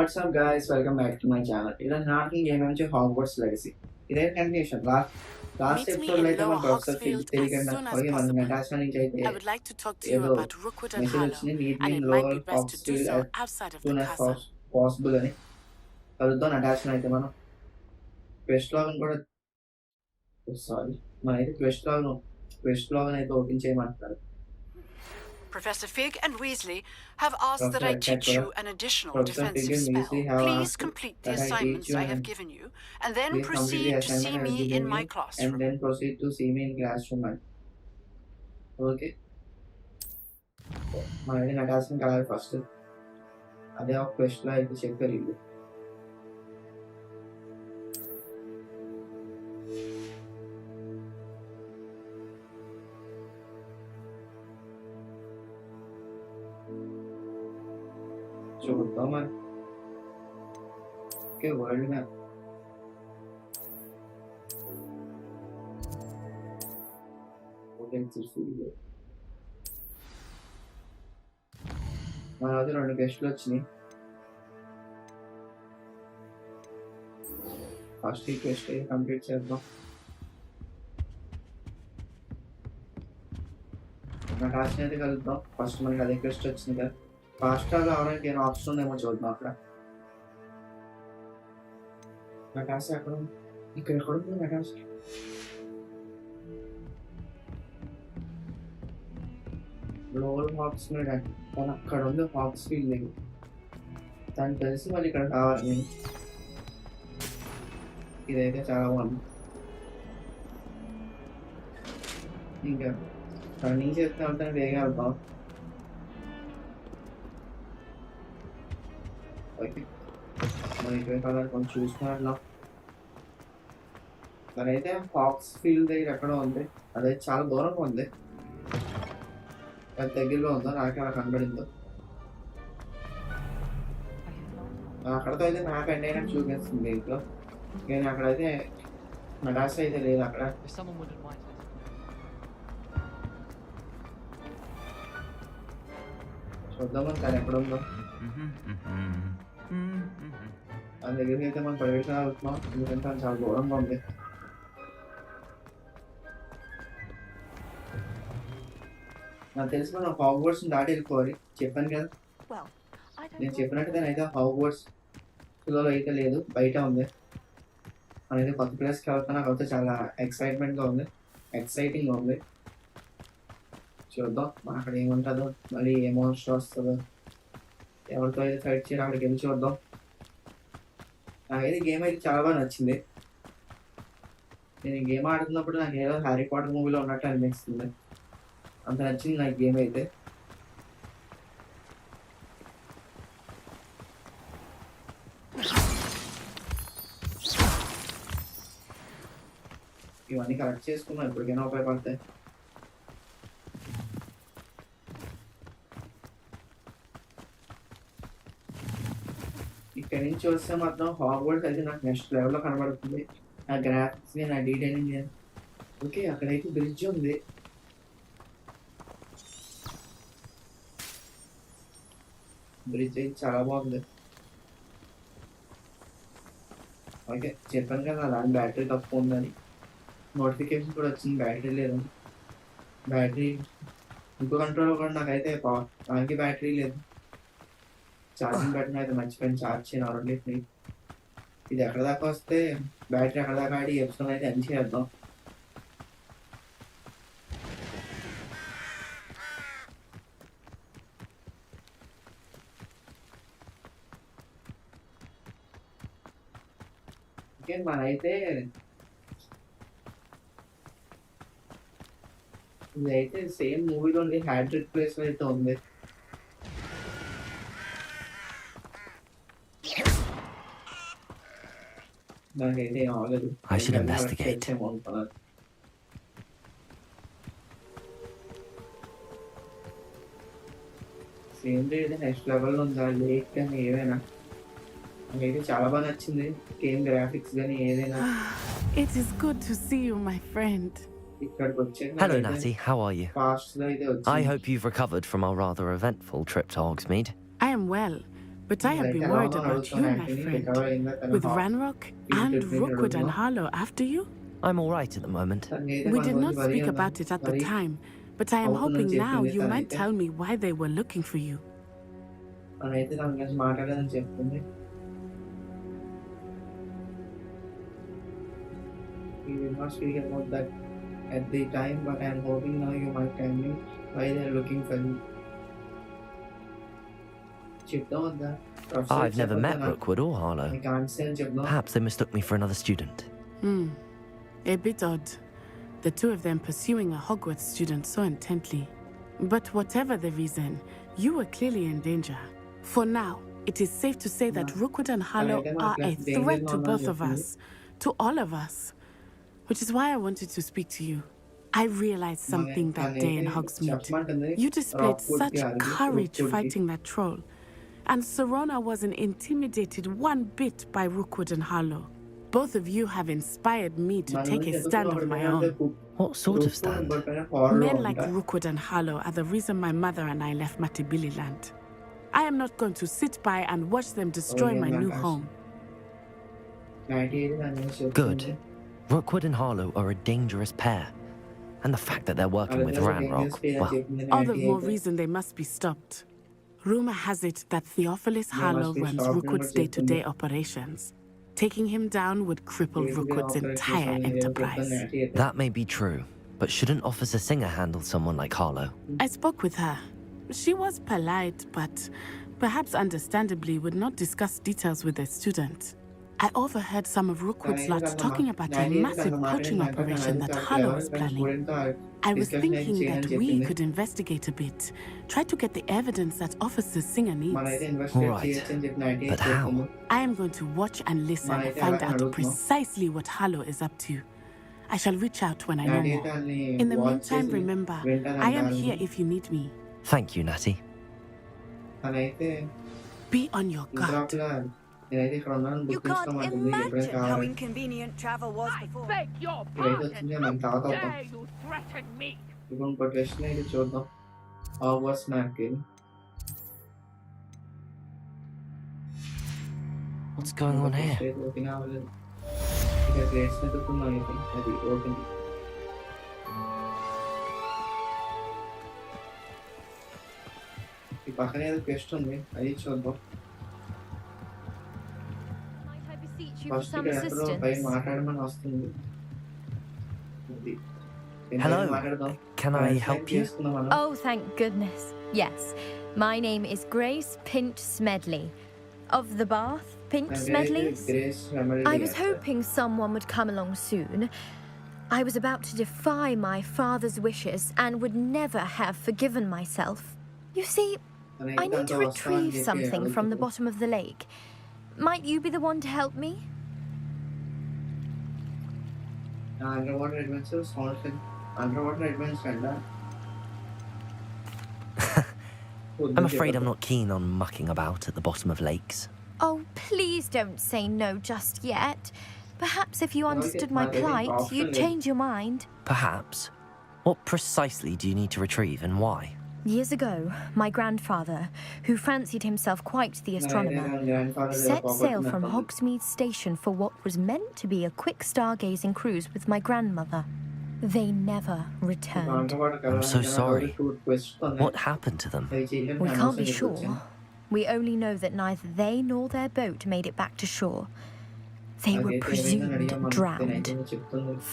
What's up, guys? Welcome back to my channel. This is game of Hogwarts Legacy. This is continuation. Last Meet me episode in later Lower మన professor Hogsfield as soon as అలాగే మన possible. Natasha నుంచి అయితే I would like to talk to you ఏదో about Rookwood and message Harlow, వచ్చింది meet and me it might lower be best to do హాక్స్ఫీల్డ్ so as outside of the soon as castle. possible అని కలుద్దాం. Natasha అయితే మనం quest log కూడా sorry మనైతే quest log అయితే open చేయమంటారు. Professor Fig and Weasley have asked that I teach you an additional Professor defensive Fig and spell. Weasley have Please asked complete the that I teach assignments you I have an- given you, and then Please complete proceed the to see assignment I have me given in my you, and classroom. then proceed to see me in classroom. Okay. మనకి నటాల్సిన colour first అదే ఒక quest లో అయితే చెప్పారు వీళ్ళు. చూద్దాం మరి. Okay, world map మన వద్ద 2 గెస్ట్లు వచ్చినాయి. ఫస్ట్ ఈ క్వెస్ట్ కంప్లీట్ చేద్దాం. నటాల్సిన అయితే కలుద్దాం. ఫస్ట్ మనకి అదే క్వెస్ట్ వచ్చింది కదా. ఫాస్ట్ ట్రావెల్ అవడానికి ఏమైనా ఆప్షన్ ఉందేమో చూద్దాం. అక్కడ నటాష అక్కడ ఇక్కడ ఎక్కడ ఉంది నటాష? లోవర్ హాక్స్ మీద తను అక్కడ ఉంది. హాక్స్ ఫీల్డ్ లేదు తను తెలిసి మళ్ళీ ఇక్కడ కావాలి. నేను ఇదైతే చాలా బాగుంది. ఇంకా రన్నింగ్ చేస్తే వెళ్తాను వేగా వెళ్తాం. ఓకే, మన ఇటువంటి కలర్ కొంచెం చూసుకున్నట్లా తనైతే హాక్స్ ఫీల్డ్ దగ్గర ఎక్కడో ఉంది. అదే చాలా దూరంగా ఉంది. అది దగ్గరలో ఉందో నాకు అలా కనబడిందో. అక్కడతో అయితే నాకు ఎండ్ అయినట్టు చూపిస్తుంది దీంట్లో. నేను అక్కడైతే నటాష అయితే లేదు అక్కడ. చూద్దామని తను ఎక్కడ ఉందో. దాని దగ్గరికి అయితే మనం పరిగెత్తగలుగుతున్నాం ఎందుకంటే అది చాలా దూరంగా ఉంది. నాకు తెలిసి మనం హాగ్వర్ట్స్ దాటి వెళ్ళిపోవాలి. చెప్పాను కదా, నేను చెప్పినట్టు అయితే హాగ్వర్ట్స్ లో అయితే లేదు, బయట ఉంది. మనైతే కొత్త ప్లేస్కి వెళ్తాను. నాకైతే చాలా ఎక్సైటింగ్గా ఉంది. చూద్దాం అక్కడ ఏముంటుందో, మళ్ళీ ఏ మోన్స్టర్ వస్తుందో, ఎవరితో అయితే ఫైట్ చేయాలి అక్కడికి వెళ్ళి చూద్దాం. నాకైతే గేమ్ అయితే చాలా బాగా నచ్చింది. నేను ఈ గేమ్ ఆడుతున్నప్పుడు నాకు ఏదో హ్యారీ పాటర్ మూవీలో ఉన్నట్టు అనిపిస్తుంది. అంత నచ్చింది నాకు గేమ్ అయితే. ఇవన్నీ కరెక్ట్ చేసుకున్నాం, ఎప్పటికైనా ఉపయోగపడతాయి. ఇక్కడి నుంచి వస్తే మాత్రం హాగ్వర్ట్స్ అయితే నాకు నెక్స్ట్ లెవెల్లో కనబడుతుంది. నా గ్రాఫిక్స్ నా డీటెయిలింగ్. ఓకే, అక్కడైతే బ్రిడ్జ్ ఉంది. బ్రిడ్జ్ అయితే చాలా బాగుంది. ఓకే, చెప్పాను కదా దాని బ్యాటరీ తక్కువ ఉందని. నోటిఫికేషన్ కూడా వచ్చింది బ్యాటరీ లేదని. బ్యాటరీ ఇంకో కంట్రోల్ కూడా నాకైతే దానికి బ్యాటరీ లేదు. ఛార్జింగ్ పెట్టిన అయితే మర్చిపోయాను ఛార్జ్ చేయను రెండింటిని. ఇది ఎక్కడ దాకా వస్తే బ్యాటరీ ఎక్కడ దాకా ఆడి ఎపిసోడ్ అయితే ఎండ్ చేద్దాం. ఓకే, మనైతే ఇదైతే సేమ్ మూవీలో హ్యాట్రిక్ ప్లేస్ లో అయితే ఉంది. నాకైతే ఏం అవ్వలేదు. I should investigate. సేమ్ లేదు, నెక్స్ట్ లెవెల్లో ఉందా లేక్ కానీ ఏదైనా నాకైతే చాలా బాగా నచ్చింది. గేమ్ గ్రాఫిక్స్ కానీ ఏదైనా. It is good to see you, my friend. ఇక్కడికి వచ్చాక Hello, Natty. How are you? Fast లో అయితే I వచ్చింది. hope you've recovered from our rather eventful trip to Hogsmeade. I am well, But I have been worried about you, my friend. With Ranrock and Rookwood and Harlow after you? I'm all right at the moment. We did not speak about it at the time, but I am hoping now you might tell me why they were looking for you. తనైతే దాని గురించి మాట్లాడదని చెప్తుంది. We will not speak about that at the time, but I am hoping now you might tell me why they are looking for you. చెప్దాం వద్దా? I've never met Rookwood or Harlow. I can't say చెప్దాం. Perhaps they mistook me for another student. A bit odd. The two of them pursuing a Hogwarts student so intently. But whatever the reason, you were clearly in danger. For now, it is safe to say that Rookwood and Harlow are a threat to both of us, to all of us. Which is why I wanted to speak to you. I realized something that day in Hogsmeade. You displayed such courage fighting that troll. And Serona wasn't intimidated one bit by Rookwood and Harlow. Both of you have inspired me to take a stand of my own. What sort of stand? Men like Rookwood and Harlow are the reason my mother and I left Matibili land. I am not going to sit by and watch them destroy my new home. Good. Rookwood and Harlow are a dangerous pair. And the fact that they're working with Ranrock, well, all the more reason they must be stopped. Rumor has it that Theophilus Harlow runs Rookwood's day-to-day operations. Taking him down would cripple Rookwood's entire enterprise. That may be true, but shouldn't Officer Singer handle someone like Harlow? I spoke with her. She was polite, but perhaps understandably would not discuss details with a student. I overheard some of Rookwood's lot talking about a massive poaching operation that Harlow is planning. I was thinking that we could investigate a bit, try to get the evidence that Officer Singer needs. All right, but how? I am going to watch and listen and find out precisely what Harlow is up to. I shall reach out when I know more. In the meantime, remember, I am here if you need me. Thank you, Natty. Be on your guard. You can't imagine how inconvenient travel was before. Beg your pardon! How dare you threaten me? Hogwarts Legacy. What's going on here? ఈ పక్కనే ఏదో quest ఉంది అది చూద్దాం. Might I beseech you for first some ఇక్కడ ఎక్కడో పై assistance? మాట్లాడమని వస్తుంది. ఇది. Hello. మాట్లాడదాం. Can I help you? చేసుకుందాం మనం. Oh, thank goodness. Yes. My name is Grace Pinch Smedley. Of the Bath, Pinch Smedleys? I was hoping someone would come along soon. I was about to defy my father's wishes and would never have forgiven myself. You see, I need to retrieve something from the bottom of the lake. Might you be the one to help me? Underwater adventure sounds like underwater adventure. I'm afraid I'm not keen on mucking about at the bottom of lakes. Oh, please don't say no just yet. Perhaps if you understood my plight, you'd change your mind. Perhaps. What precisely do you need to retrieve and why? Years ago, my grandfather, who fancied himself quite the astronomer, set sail from Hogsmeade Station for what was meant to be a quick stargazing cruise with my grandmother. They never returned. I'm so sorry. What happened to them? We can't be sure. We only know that neither they nor their boat made it back to shore. They were presumed drowned.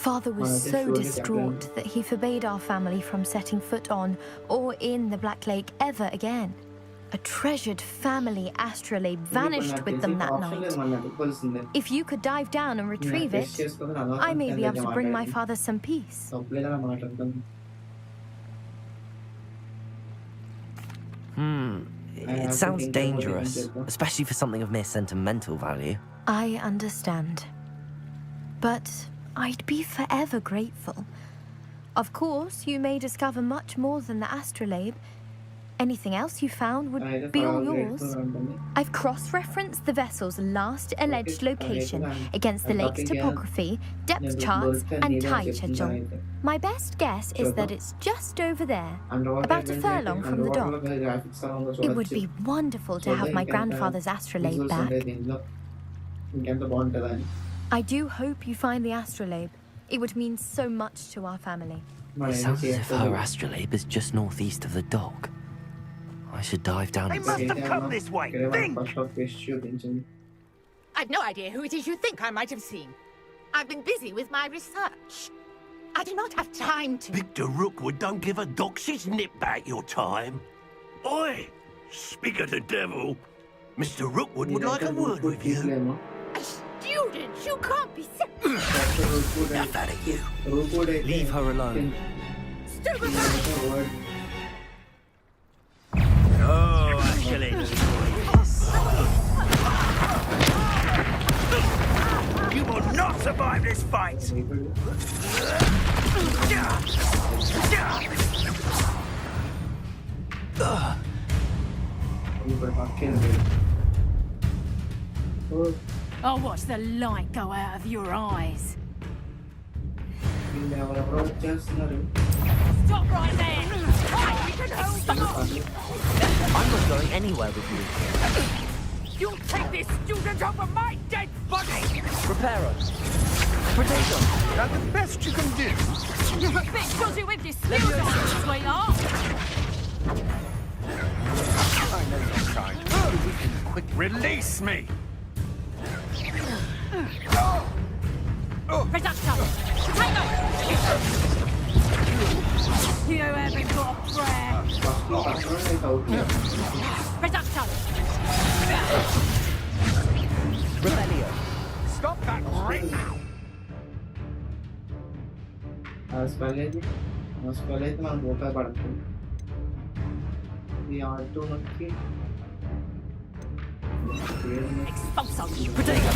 Father was so distraught that he forbade our family from setting foot on or in the Black Lake ever again. A treasured family astrolabe vanished with them that night. If you could dive down and retrieve it, I may be able to bring my father some peace. It sounds dangerous, especially for something of mere sentimental value. I understand. But I'd be forever grateful. Of course, you may discover much more than the astrolabe. Anything else you found would be all yours. I've cross-referenced the vessel's last alleged location against the lake's topography, depth charts, and tide schedule. My best guess is that it's just over there, about a furlong from the dock. It would be wonderful to have my grandfather's astrolabe back. I do hope you find the astrolabe. It would mean so much to our family. It sounds as if her astrolabe is just northeast of the dock. I should dive down They and must see. have come this way. Think! I've no idea who it is you think I might have seen. I've been busy with my research. I do not have time to... Victor Rookwood don't give a doxy's nip back your time. Oi! Speak of the devil. Mr. Rookwood would like a word with you. A student? You can't be serious. Enough out of you. Leave her alone. Stupefy! Oh, actually. You will not survive this fight! I'll watch the light go out of your eyes. Stop right there! You can hold them up! I'm not going anywhere with you. You'll take this student over my dead body! Reparo. Potato. That's the best you can do. You're a bit dodgy with your student, sweetheart! I know your kind. Quick, release me! Reducto! Potato! You haven't got a prayer! Reducto! Rebellion. Stop that right now! మనం రూపాయి పడుతుంది ఈ auto మనకి Expulso! Potato.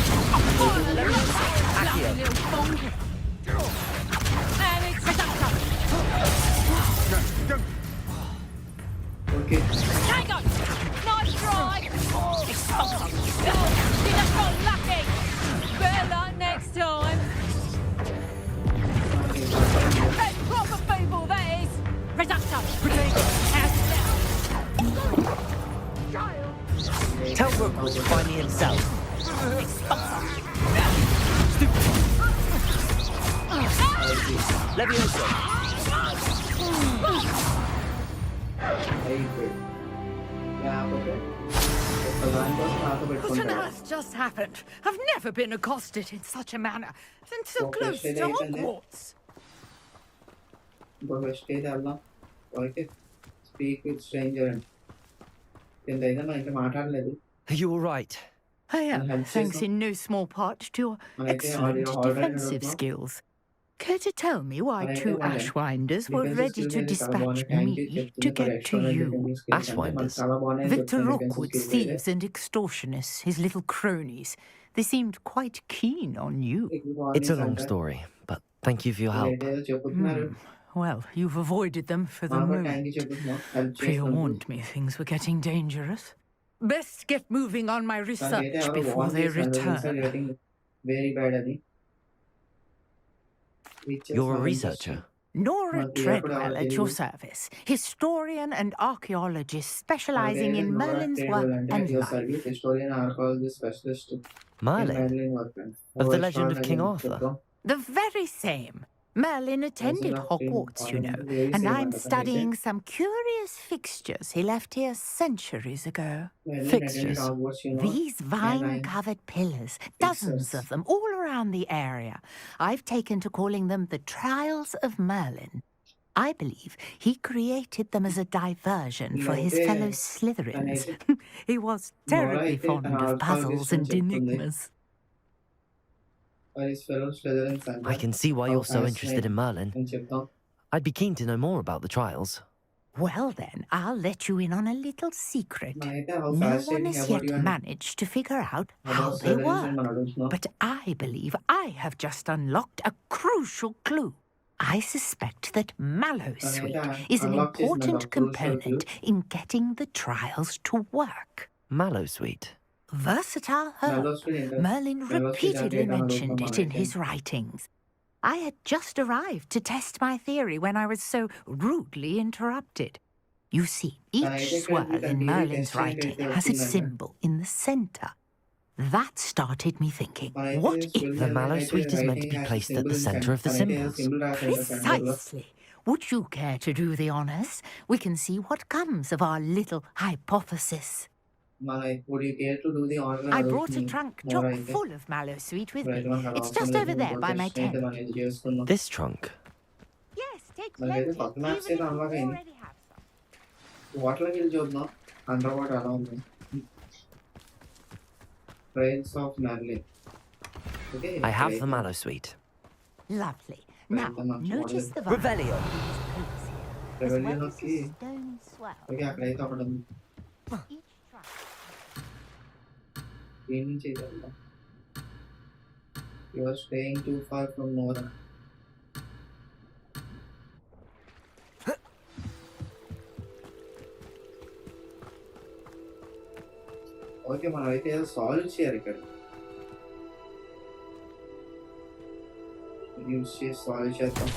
Bloody little fool! And it's Reducto! No, don't! Okay Tango! Nice try! Expulso! You just got lucky! Better luck next time! And proper people, that is! Reducto! Tell Rookwood to find me himself. Expulso! Levioso. అయిపోయి లేకపోతే ఒకదాని కోసం నాకు What on పెట్టుకుంటాను earth just happened? I've never been accosted in such a manner. And so Okay, close stay to there, then. Hogwarts. ఇంకో first అయితే వెళ్దాం okay speak with stranger అండి ఎంతైతే మనం ఇంకా మాట్లాడలేదు You all right? I am, And thanks Jason? in no small part to your And I think excellent audio already defensive knows now. skills. Care to tell me why And I two think Ashwinders were Defensive ready skills to అనేది చాలా dispatch బాగున్నాయి. me Thank you to for get to excellent you? defensive skills అంటే మనకు Ashwinders. చాలా బాగున్నాయి Victor చెప్తాను defensive Rookwood's skills అయితే. thieves and extortionists, his little cronies. They seemed quite keen on you. It's a long story, but thank you for your help. ఏదో చెప్పుతున్నారు Well, you've avoided them for the మనం thank moment. You చెప్పుతున్నాం help చేసినందుకు Pre-warned me things were getting dangerous. Best get moving on my తనకైతే research ఎవరో before warn they చేశారు return. Rating very bad అని You're a researcher. Nora Well, the Treadwell at your Herbology- service, historian and archaeologist specializing in Merlin's work and life. Service historian archaeologist specialist Merlin? Of the legend of King Arthur? The very same. Merlin attended Legend of King Hogwarts, you know, Arthur. Very and same I'm Arthur, studying some curious fixtures he left here centuries ago. Fixtures. These vine-covered pillars, dozens of them, all around the area. I've taken to calling them the Trials of Merlin. I believe he created them as a diversion for his Yeah. fellow Slytherins. He was terribly అయితే fond తన of archaeologist puzzles and అని చెప్తుంది. enigmas. I can see why you're so interested in Merlin. అని చెప్తాం I'd be keen to know more about the trials. Well then, I'll let you in on a little secret. మనమైతే how No one fascinating has about yet you and managed to figure out how about they Slytherins work. అని మనం అడుగుతున్నాం But I believe I have just unlocked a crucial clue. I suspect that mallow sweet Canada is an unlock చేసిన important crucial component clue. in getting the trials to work. Mallow sweet. Versatile herb. Mallow sweet ఏంటో? Merlin Mallow sweet అంటే repeatedly ఏంటో mentioned అడుగుతాం it in మనకి. his writings. I had just arrived to test my theory when I was so rudely interrupted. You see, each అయితే ఇక్కడ swirl ఇక్కడ in theory Merlin's test writing అయితే has a వచ్చిందంట. symbol in the center. That started me thinking, మనైతే what if... swirl The మీద mallow అయితే sweet is meant to writing be has a placed at symbol the in center of the మనైతే symbols. symbol రాసేయండి సెంటర్లో. Precisely. Would you care to do the honors? We can see what comes of our little hypothesis. మన would you care to do the honor I brought a trunk chock అయితే full of mallow sweet with right me. మనకు It's అవసరం just లేదు. over there by my అయితే tent. మనం ఇది చేసుకుందాం. This trunk. Yes, take మనకైతే plenty, కొత్త మ్యాప్స్ even అయితే if you అన్లాక్ అయింది. already have some. వాటర్లోకి వెళ్ళి చూద్దాం అండర్ వాటర్ ఎలా ఉంది. Trails of Merlin. Okay I have the mallow sweet. Lovely. Now, Right, I'm not notice sure. the vine. Revelio. As well as రెవెల్యూకి the stone swell. Okay అక్కడైతే ఒకటి ఉంది. Each trunk. ఏం నుంచి అయితే వెళ్దాం. You are staying too far from Nora. Okay మనం అయితే ఏదో సాల్వ్ చేయాలి ఇక్కడ. యూజ్ చేసి సాల్వ్ చేద్దాం.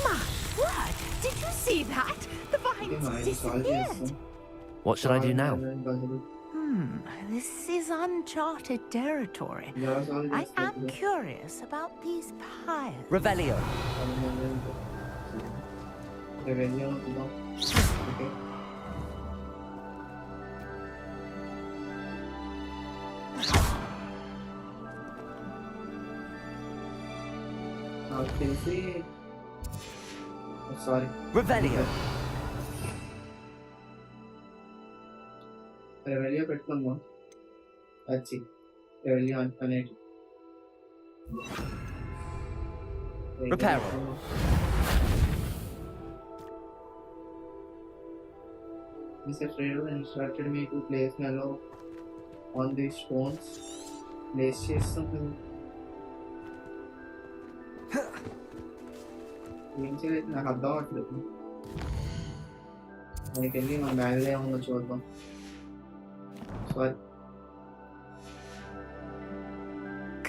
My word! Did you see that? The okay vines మనం అయితే సాల్వ్ చేస్తాం. disappeared. What should I do now? This is uncharted territory. ఎలా సాల్వ్ I am చేస్తాం? curious about these piles. Revelio. Revenue అనుకుందాం. Okay నాకు తెలిసి sorry Revelio. Revenue పెట్టుకుందాం. వచ్చి రెవెన్యూ అనేది Reparo. Mr. Fredo instructed me to place Mellow on these stones. Place చేస్తాం ఏం చేయలేదు నాకు అర్థం అవ్వట్లేదు. మనకి వెళ్ళి మన బ్యాగ్లో ఏమన్నా చూద్దాం. Sorry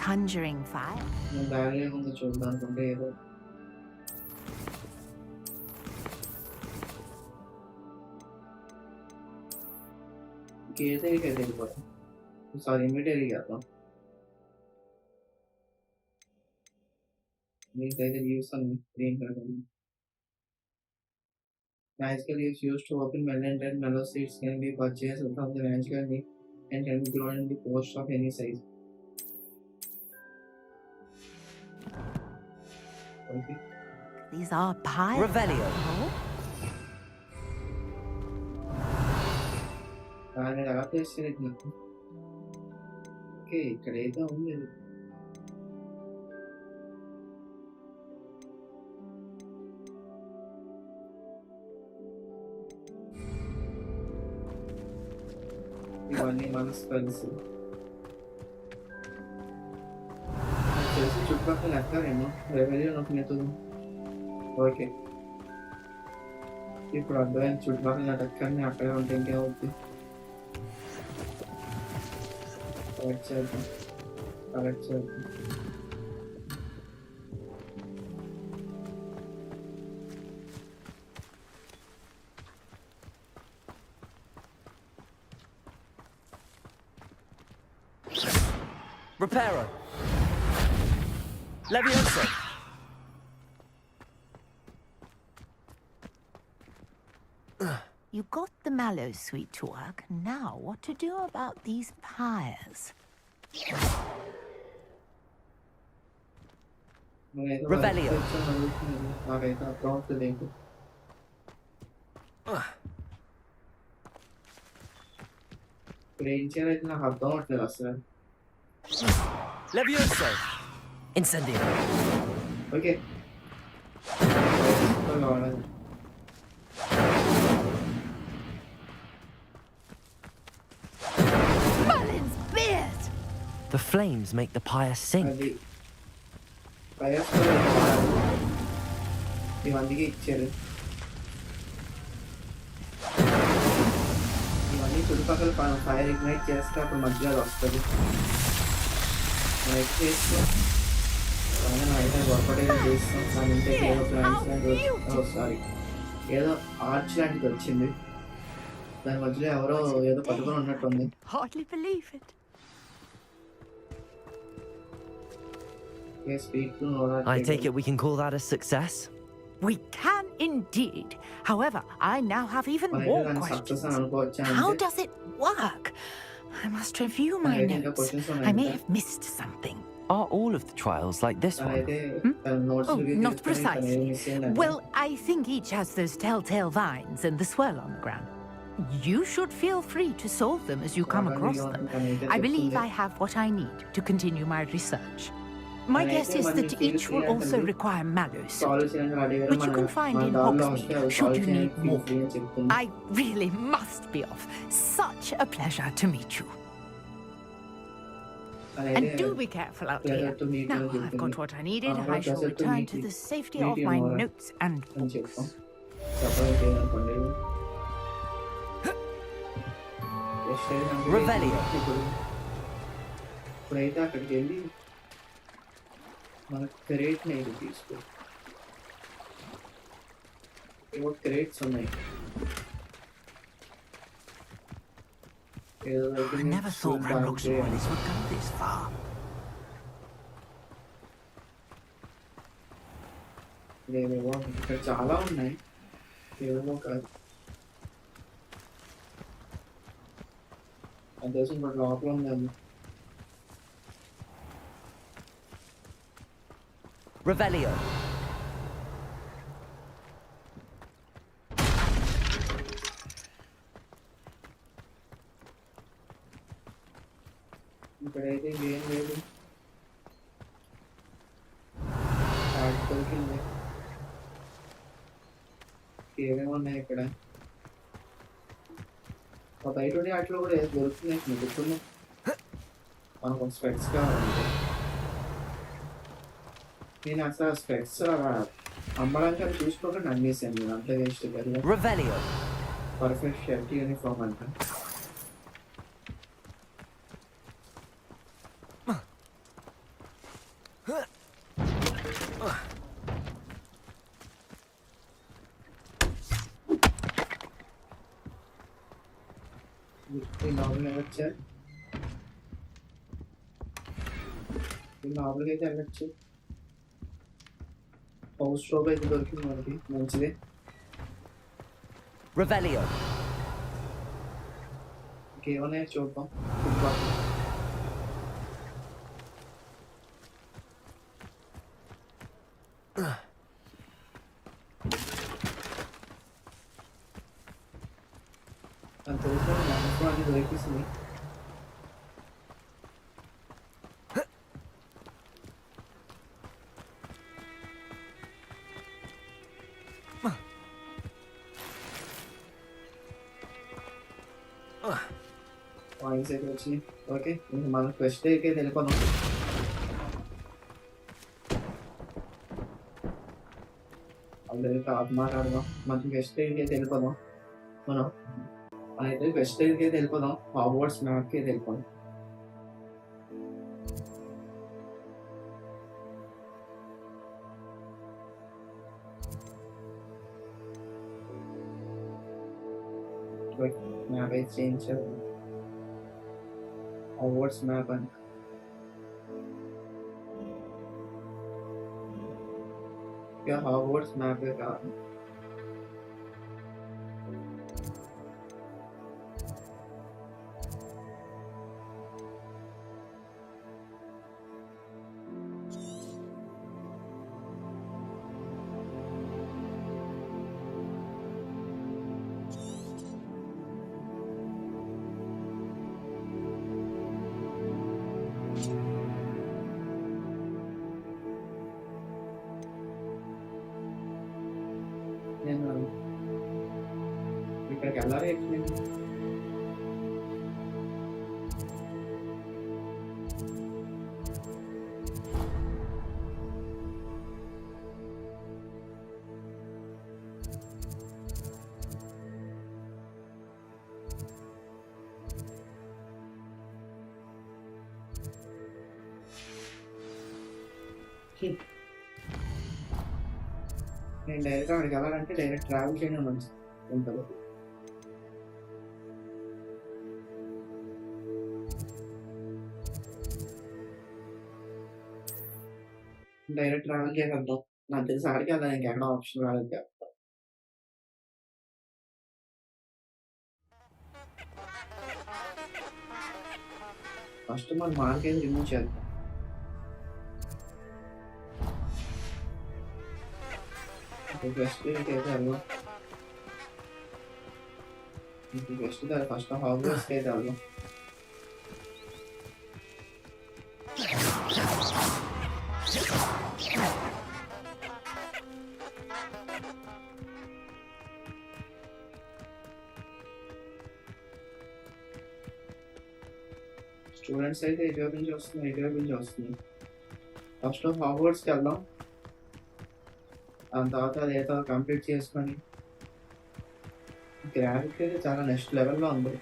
Conjuring fire. మన బ్యాగ్లో ఏమన్నా చూద్దాం అనుకుంటే ఏదో కేటరీకి అయితే వెళ్ళిపోతాం. సారీ ఇన్విటరీకి వెళ్దాం. మీకైతే లీవ్స్ అన్ని green colour. Magical leaves used to open melon and mellow seeds can be purchased from the magical leaf and can be grown in the post of any size. Okay. These are piles. Revelio. దాన్ని ఎలా place చేయలేదు నాకు. Okay ఇక్కడైతే ఉంది. ఇవన్నీ మన spells. తెలిసి చుట్టుపక్కల ఎక్కడేమో రెవెన్యూ నాకు మెతులు. ఓకే ఇప్పుడు అర్థమైన చుట్టుపక్కల ఎక్కడనే అక్కడే ఉంటే ఇంకేమవుతుంది. కరెక్ట్ చేద్దాం. కరెక్ట్ చేద్దాం. Reparo. Levioso. You got the mallow sweet to work. Now, what to do about these pyres? Revelio. నాకైతే అర్థం అవుతుంది ఏంటి. ఇప్పుడు ఏం చేయాలైతే నాకు అర్థం అవ్వట్లేదు అసలు. Levioso. Incendio. ఓకే కావాలి. Merlin's beard! The flames make the pyre sink. అది ఫైర్ ఇవన్నీ ఇచ్చారు. ఇవన్నీ చుట్టుపక్కల ఫైర్ ఇగ్నైట్ చేస్తే అప్పుడు మధ్యలో అది వస్తుంది. నైట్ చేస్తాం, నైట్ వర్కౌట్ చేస్తాం. దాని ఇంటికి ఏదో ప్లాన్స్ లాంటివి, సారీ ఏదో ఆర్చ్ లాంటిది వచ్చింది. దాని మధ్యలో ఎవరో ఏదో పట్టుకొని ఉన్నట్టుంది. Hardly believe it. I take it we can call that a success? We can indeed. However, I now have even more questions. How does it work? I must review my notes. I may have missed something. Are all of the trials like this one? Oh, not precisely. Well, I think each has those telltale vines and the swirl on the ground. You should feel free to solve them as you come across them. I believe I have what I need to continue my research. My guess is that each will also require mallow soup, which you can find in Hogsmeade, should you need more. I really must be off. Such a pleasure to meet you. And do be careful out here. Now I've got what I needed, I shall return to the safety of my notes and books. Revelio. ఇప్పుడైతే అక్కడికి వెళ్ళి మనకు crate నేను తీసుకో. ఏవో crates ఉన్నాయి. I never thought Mandrake's spoilers would go this far. ఏవేవో ఇక్కడ చాలా ఉన్నాయి. ఏవేవో కాదు అంతేసి మన లోపల ఉందండి. Revelio. ఇక్కడైతే ఏం లేదు. దొరికింది. ఏమేమి ఉన్నాయి ఇక్కడ? బయట ఉండే వాటిలో కూడా ఏదో దొరుకుతున్నాయి. దొరుకుతున్నాయి. మనకు స్పెట్స్ కావాలంటే నేను అసలు స్పెట్స్ అమ్మడానికి అవి చూసుకోకుండా అమ్మేసాను. నేను అంత వేస్ట్ కదా. Revelio. పర్ఫెక్ట్ షర్ట్ యూనిఫామ్ అంట. ఈ లోపల వచ్చా, ఈ లోపలికి అయితే వెళ్ళచ్చు. హౌస్ షోప్ అయితే దొరికింది మనకి, మంచిదే. Revelio. ఇంకేమన్నా చూద్దాం. అంత మనకు అన్ని దొరికిస్తుంది. పాయింట్స్ అయితే వచ్చినాయి. ఓకే, మన క్వెస్ట్ అయితే వెళ్ళిపోదాం. అందరికీ మాట్లాడదాం. మనకి క్వెస్ట్ అయితే వెళ్ళిపోదాం. మనం అయితే క్వెస్ట్ అయితే వెళ్ళిపోదాం. హాగ్వార్ట్స్ మ్యాప్కి అయితే వెళ్ళిపోదాం. మ్యాప్ అయితే చేంజ్ చేద్దాం. Hogwarts map and yeah, Hogwarts map है का ఇక్కడికి వెళ్ళాలి. నేను డైరెక్ట్ అక్కడికి వెళ్ళాలంటే డైరెక్ట్ ట్రావెల్ చేయడం మంచిది ఉంటుంది. డైరెక్ట్ ట్రావెల్ చేసేద్దాం. నాకు తెలిసి ఆడికి వెళ్దాం, ఇంకెక్కడ ఆప్షన్ రాలేదు. ఫస్ట్ మన మార్కెట్ రిమూవ్ చేద్దాం. బెస్ట్ అయితే వెళ్దాం. బెస్ట్ ఫస్ట్ హాగ్వర్ట్స్కి అయితే వెళ్దాం. స్టూడెంట్స్ అయితే ఇటువైపు నుంచి వస్తుంది. ఫస్ట్ హాగ్వర్ట్స్కి వెళ్దాం. దాని తర్వాత అదేదో కంప్లీట్ చేసుకొని గ్రాఫిక్స్ అయితే చాలా నెక్స్ట్ లెవెల్లో ఉంది.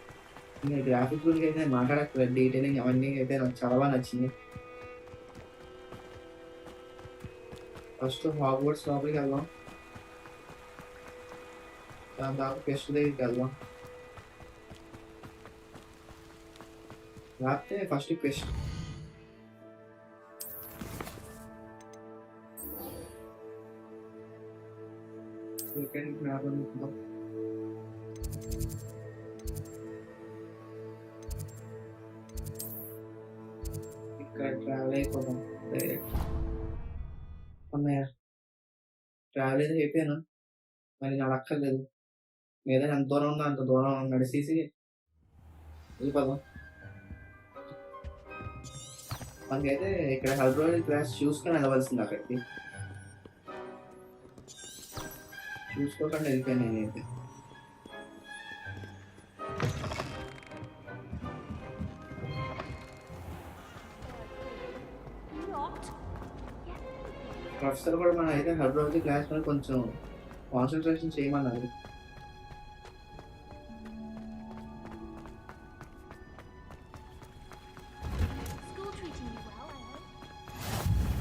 ఇంకా గ్రాఫిక్స్ గురించి అయితే మాట్లాడక్కర్లేదు, డీటెయిలింగ్ అవన్నీ అయితే నాకు చాలా బాగా నచ్చింది. ఫస్ట్ హాగ్వర్ట్స్ లోపలికి వెళ్దాం. దాని తర్వాత క్వెస్ట్ దగ్గరికి వెళ్దాం. లేకపోతే ఫస్ట్ క్వెస్ట్ మ్యాప్ అనుకుందాం. ఇక్కడ ట్రావెల్ అయిపోదాం డైరెక్ట్. అన్నయ్య ట్రావెల్ అయితే అయిపోయాను, మరి నాకు అక్కర్లేదు. ఏదైనా ఎంత దూరం ఉందో అంత దూరం నడిచేసి వెళ్ళిపోదాం. మనకైతే ఇక్కడ హెర్బోలజీ క్లాస్ చూసుకొని వెళ్ళవలసింది. అక్కడికి చూసుకోకుండా వెళ్ళిపోయాను నేనైతే. ప్రొఫెసర్ కూడా మన అయితే హెర్బోలజీ క్లాస్ మీద కొంచెం కాన్సన్ట్రేషన్ చేయమన్నారు.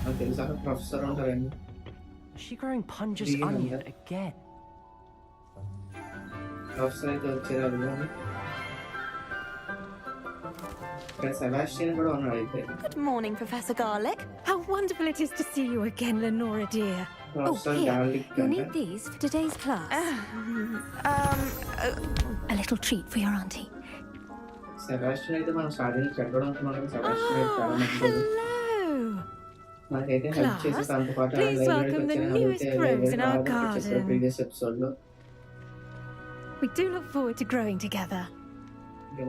నాకు తెలుసా ప్రొఫెసర్ ఉంటారండి. Is she growing Punja's onion again? Professor అయితే వచ్చారు. ఇక్కడ సెబాస్టియన్ కూడా ఉన్నాడు అయితే. Good morning, Professor Garlic. How wonderful it is to see you again, Lenora dear. Professor here. Garlic. You'll need these for today's class. A little treat for your auntie. Sebastian అయితే మనం starting చెప్పడం అనుకున్నాం. Sebastian అయితే చాలా మంచిది. మనకైతే help చేసి దాంతో పాటు Please welcome the newest rose in our garden. Previous episode లో We do look forward to growing together.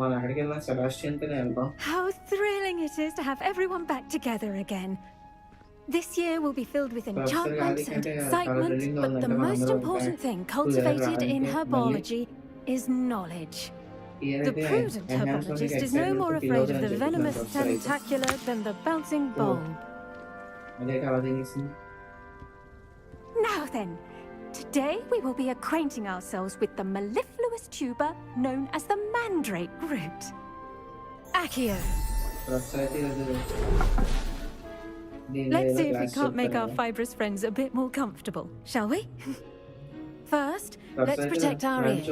మనం అక్కడికి వెళ్ళాం, సెబాస్టియన్ తోనే వెళ్దాం. How thrilling it is to have everyone back together again. This year will be filled with enchantment and excitement, but the most important thing cultivated in herbology is knowledge. The prudent herbologist is no more afraid of the venomous tentacular than the bouncing bulb. Now then, today we will be acquainting ourselves with the mellifluous tuber known as the Mandrake root. Accio. Let's see if we can't make our fibrous friends a bit more comfortable, shall we? First, let's protect our ears.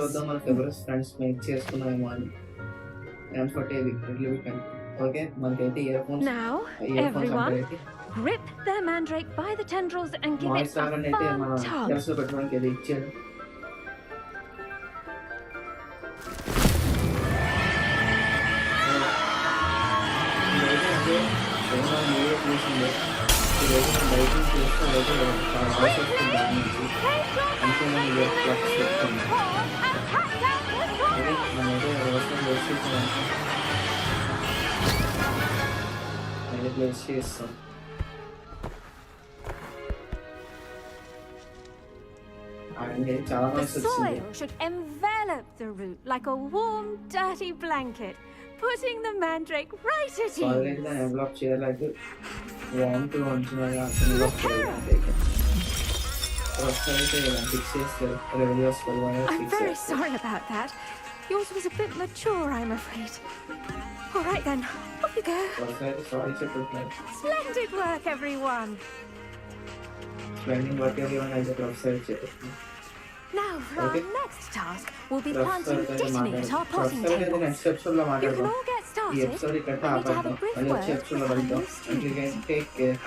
Now, everyone, grip their mandrake by the tendrils and give it a firm tug. The soil should envelop the root like a warm, dirty blanket, putting the mandrake right at ease. I'm very sorry about that. Yours was a bit mature, I'm afraid. All right then, off you go. Splendid work, everyone. explaining what everyone has a professor చెప్పేసి Now, for Okay. our next task, we'll be professor planting అయితే detonates మాట్లాడు our plotting professor అయితే tables. Next episode లో You can మాట్లాడదాం all get ఈ started. Episode ఇక్కడ I need to have ఆపేద్దాం a brief మళ్ళీ వచ్చే word ఎపిసోడ్ లో with our కలుద్దాం new student. Take care